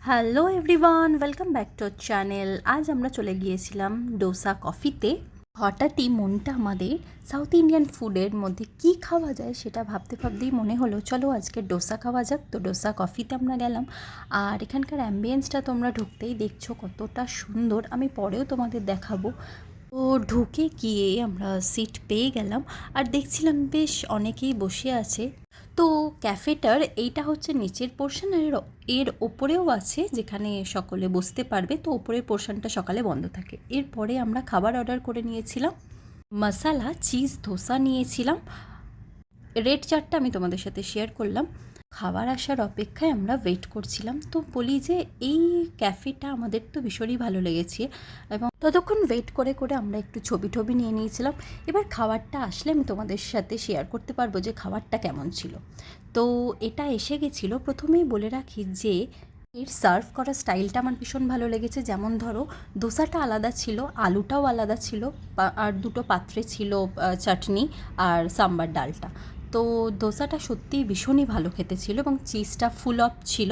Hello everyone, welcome back to channel. আজ আমরা চলে গিয়েছিলাম ডোসা কফিতে। হঠাৎই মনটা আমাদের সাউথ ইন্ডিয়ান ফুডের মধ্যে কি খাওয়া যায় সেটা ভাবতে ভাবতেই মনে হলো চলো আজকে ডোসা খাওয়া যাক। তো ডোসা কফিতে আমরা গেলাম। আর এখানকার অ্যাম্বিয়েন্সটা তোমরা ঢুকতেই দেখছো কতটা সুন্দর, আমি পরেও তোমাদের দেখাবো। তো ঢুকে গিয়ে আমরা সিট পেয়ে গেলাম আর দেখছিলাম বেশ অনেকেই বসে আছে। তো ক্যাফেটার এইটা হচ্ছে নিচের পোর্শন, আর এর ওপরেও আছে যেখানে সকলে বসতে পারবে। তো ওপরের পোর্শনটা সকালে বন্ধ থাকে। এরপরে আমরা খাবার অর্ডার করে নিয়েছিলাম, মশালা চিজ ধোসা নিয়েছিলাম। রেড চারটা আমি তোমাদের সাথে শেয়ার করলাম। খাবার আসার অপেক্ষায় আমরা ওয়েট করছিলাম। তো বলি যে এই ক্যাফেটা আমাদের তো ভীষণই ভালো লেগেছে, এবং ততক্ষণ ওয়েট করে করে আমরা একটু ছবি টবি নিয়ে নিয়েছিলাম। এবার খাবারটা আসলে আমি তোমাদের সাথে শেয়ার করতে পারবো যে খাবারটা কেমন ছিল। তো এটা এসে গেছিলো। প্রথমেই বলে রাখি যে এর সার্ভ করা স্টাইলটা আমার ভীষণ ভালো লেগেছে। যেমন ধরো দোসাটা আলাদা ছিল, আলুটাও আলাদা ছিল, আর দুটো পাত্রে ছিল চাটনি আর সাম্বার ডালটা। তো দোসাটা সত্যিই ভীষণই ভালো খেতে ছিল এবং চিজটা ফুল অফ ছিল।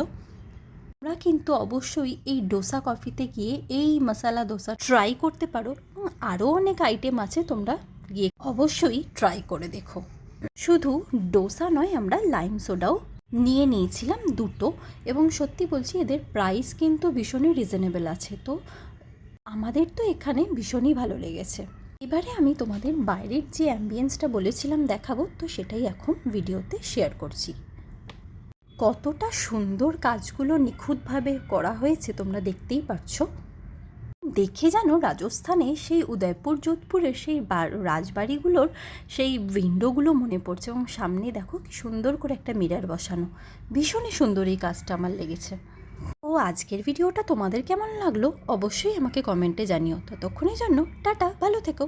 তোমরা কিন্তু অবশ্যই এই ডোসা কফিতে গিয়ে এই মশালা দোসা ট্রাই করতে পারো, এবং আরও অনেক আইটেম আছে, তোমরা গিয়ে অবশ্যই ট্রাই করে দেখো। শুধু ডোসা নয়, আমরা লাইম সোডাও নিয়ে নিয়েছিলাম দুটো, এবং সত্যি বলছি এদের প্রাইস কিন্তু ভীষণই রিজনেবল আছে। তো আমাদের তো এখানে ভীষণই ভালো লেগেছে। এবারে আমি তোমাদের বাইরের যে অ্যাম্বিয়েন্সটা বলেছিলাম দেখাবো, তো সেটাই এখন ভিডিওতে শেয়ার করছি। কতটা সুন্দর কাজগুলো নিখুঁতভাবে করা হয়েছে তোমরা দেখতেই পাচ্ছো। দেখে যেন রাজস্থানে সেই উদয়পুর যোধপুরের সেই রাজবাড়িগুলোর সেই উইন্ডোগুলো মনে পড়ছে, এবং সামনে দেখো কি সুন্দর করে একটা মিরর বসানো। ভীষণই সুন্দর এই কাজটা আমার লেগেছে। ও আজকের ভিডিওটা তোমাদের কেমন লাগলো অবশ্যই আমাকে কমেন্টে জানিও। ততক্ষণের জন্য টাটা, ভালো থেকো।